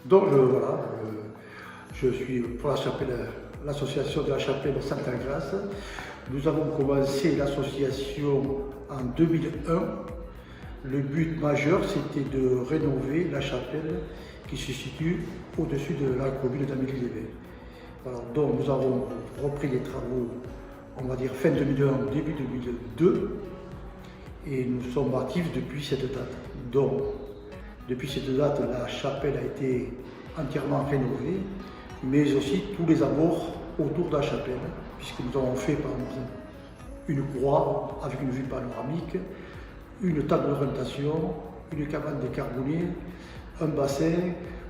Donc je suis pour la chapelle, l'association de la chapelle Sainte Grâce. Nous avons commencé l'association en 2001. Le but majeur, c'était de rénover la chapelle qui se situe au-dessus de la commune d'Amélie-les-Bains. Donc nous avons repris les travaux, on va dire fin 2001, début 2002, et nous sommes actifs depuis cette date. Donc, depuis cette date, la chapelle a été entièrement rénovée, mais aussi tous les abords autour de la chapelle, puisque nous avons fait par exemple une croix avec une vue panoramique, une table d'orientation, une cabane décarbonée, un bassin.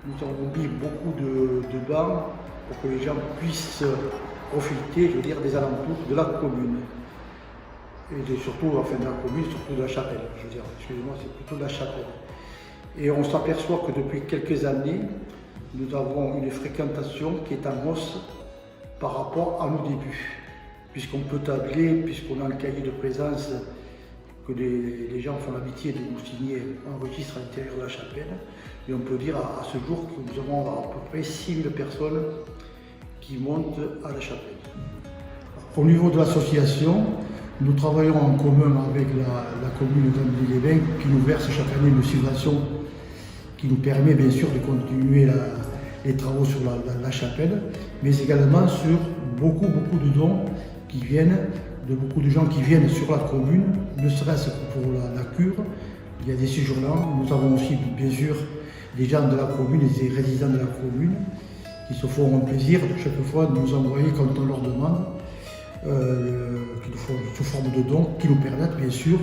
Nous avons mis beaucoup de bancs pour que les gens puissent profiter, je veux dire, des alentours de la commune. Et surtout, enfin de la commune, surtout de la chapelle. Je veux dire, excusez-moi, c'est plutôt de la chapelle. Et on s'aperçoit que depuis quelques années, nous avons une fréquentation qui est en hausse par rapport à nos débuts. Puisqu'on peut tabler, puisqu'on a un cahier de présence, que les gens font l'amitié de nous signer un registre à l'intérieur de la chapelle. Et on peut dire à ce jour que nous avons à peu près 6 000 personnes qui montent à la chapelle. Au niveau de l'association, nous travaillons en commun avec la commune d'Amélie-les-Bains qui nous verse chaque année une subvention qui nous permet bien sûr de continuer les travaux sur la chapelle, mais également sur beaucoup de dons qui viennent de beaucoup de gens qui viennent sur la commune, ne serait-ce que pour la cure. Il y a des séjours-là. Nous avons aussi bien sûr des gens de la commune et des résidents de la commune qui se font un plaisir chaque fois de nous envoyer quand on leur demande, qui nous font sous forme de dons, qui nous permettent bien sûr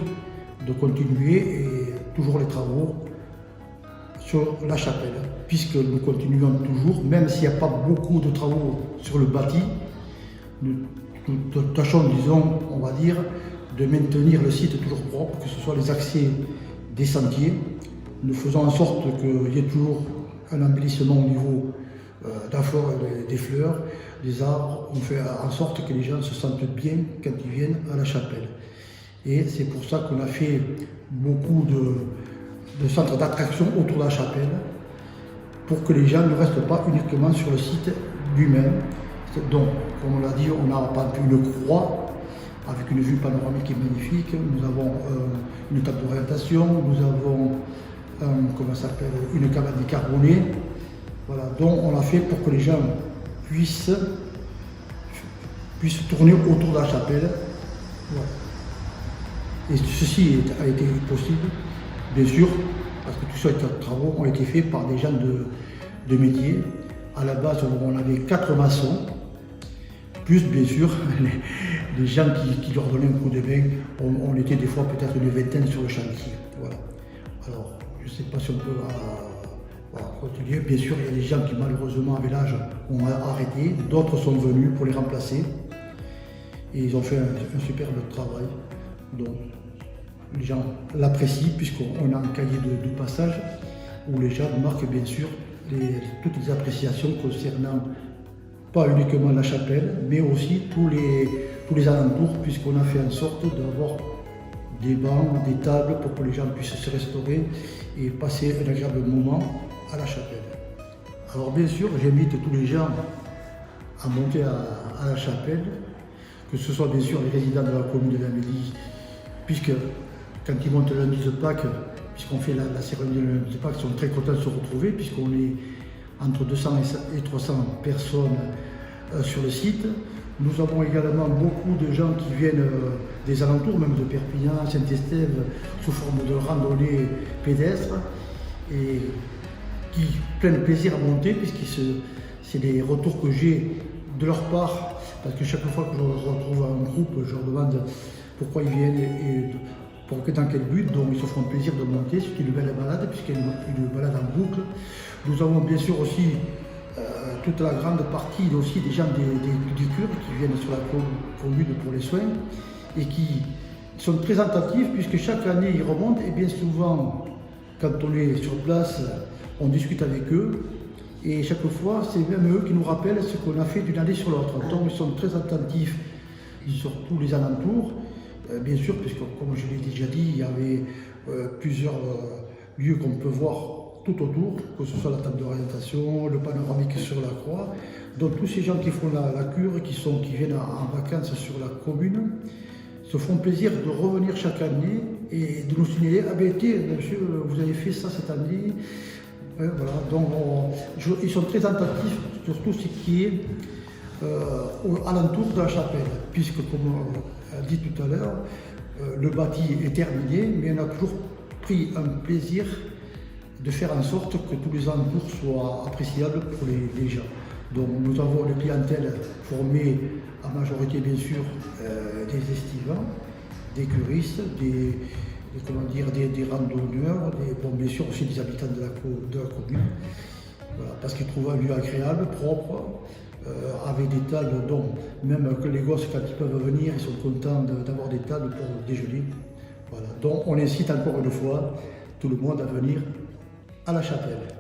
de continuer et toujours les travaux sur la chapelle, puisque nous continuons toujours, même s'il n'y a pas beaucoup de travaux sur le bâti, nous tâchons, disons, on va dire, de maintenir le site toujours propre, que ce soit les accès des sentiers. Nous faisons en sorte qu'il y ait toujours un embellissement au niveau des fleurs, des arbres. On fait en sorte que les gens se sentent bien quand ils viennent à la chapelle. Et c'est pour ça qu'on a fait beaucoup de centres d'attraction autour de la chapelle, pour que les gens ne restent pas uniquement sur le site lui-même. Donc, comme on l'a dit, on a pendu une croix avec une vue panoramique qui est magnifique. Nous avons une table d'orientation, nous avons une cabane décarbonée. Voilà, donc on l'a fait pour que les gens puissent tourner autour de la chapelle. Voilà. Et ceci a été possible, bien sûr, parce que tous ces travaux ont été faits par des gens de métier. À la base, on avait 4 maçons, plus bien sûr les gens qui leur donnaient un coup de main. On était des fois peut-être une vingtaine sur le chantier. Voilà. Alors, je ne sais pas si on peut continuer. Bien sûr, il y a des gens qui malheureusement avec l'âge ont arrêté, d'autres sont venus pour les remplacer. Et ils ont fait un superbe travail. Donc, les gens l'apprécient puisqu'on a un cahier de passage où les gens marquent bien sûr toutes les appréciations concernant pas uniquement la chapelle, mais aussi tous les alentours, puisqu'on a fait en sorte d'avoir des bancs, des tables pour que les gens puissent se restaurer et passer un agréable moment à la chapelle. Alors bien sûr, j'invite tous les gens à monter à la chapelle, que ce soit bien sûr les résidents de la commune de l'Amélie, puisque quand ils montent le lundi de Pâques, puisqu'on fait la cérémonie de lundi de Pâques, ils sont très contents de se retrouver, puisqu'on est entre 200 et 300 personnes sur le site. Nous avons également beaucoup de gens qui viennent des alentours, même de Perpignan, Saint-Estève, sous forme de randonnée pédestre, et qui prennent plaisir à monter, puisque c'est des retours que j'ai de leur part, parce que chaque fois que je retrouve un groupe, je leur demande pourquoi ils viennent et dans quel but. Donc ils se font plaisir de monter. C'est une belle balade, puisqu'il y a une balade en boucle. Nous avons bien sûr aussi toute la grande partie aussi des gens du cure qui viennent sur la commune pour les soins et qui sont très attentifs, puisque chaque année ils remontent, et bien souvent quand on est sur place on discute avec eux, et chaque fois c'est même eux qui nous rappellent ce qu'on a fait d'une année sur l'autre. Donc ils sont très attentifs sur tous les alentours, bien sûr, puisque comme je l'ai déjà dit, il y avait plusieurs lieux qu'on peut voir tout autour, que ce soit la table d'orientation, le panoramique sur la croix. Donc tous ces gens qui font la cure, qui viennent en vacances sur la commune, se font plaisir de revenir chaque année et de nous signaler, ah ben tiens, monsieur, vous avez fait ça cette année. Voilà. Donc ils sont très tentatifs sur tout ce qui est alentour de la chapelle, puisque comme on a dit tout à l'heure, le bâti est terminé, mais on a toujours pris un plaisir de faire en sorte que tous les alentours soient appréciables pour les gens. Donc nous avons une clientèle formée en majorité bien sûr des estivants, des curistes, des randonneurs, bien sûr aussi des habitants de la commune, voilà, parce qu'ils trouvent un lieu agréable, propre, avec des tables dont même que les gosses quand ils peuvent venir, ils sont contents d'avoir des tables pour déjeuner. Voilà. Donc on incite encore une fois tout le monde à venir à la chapelle.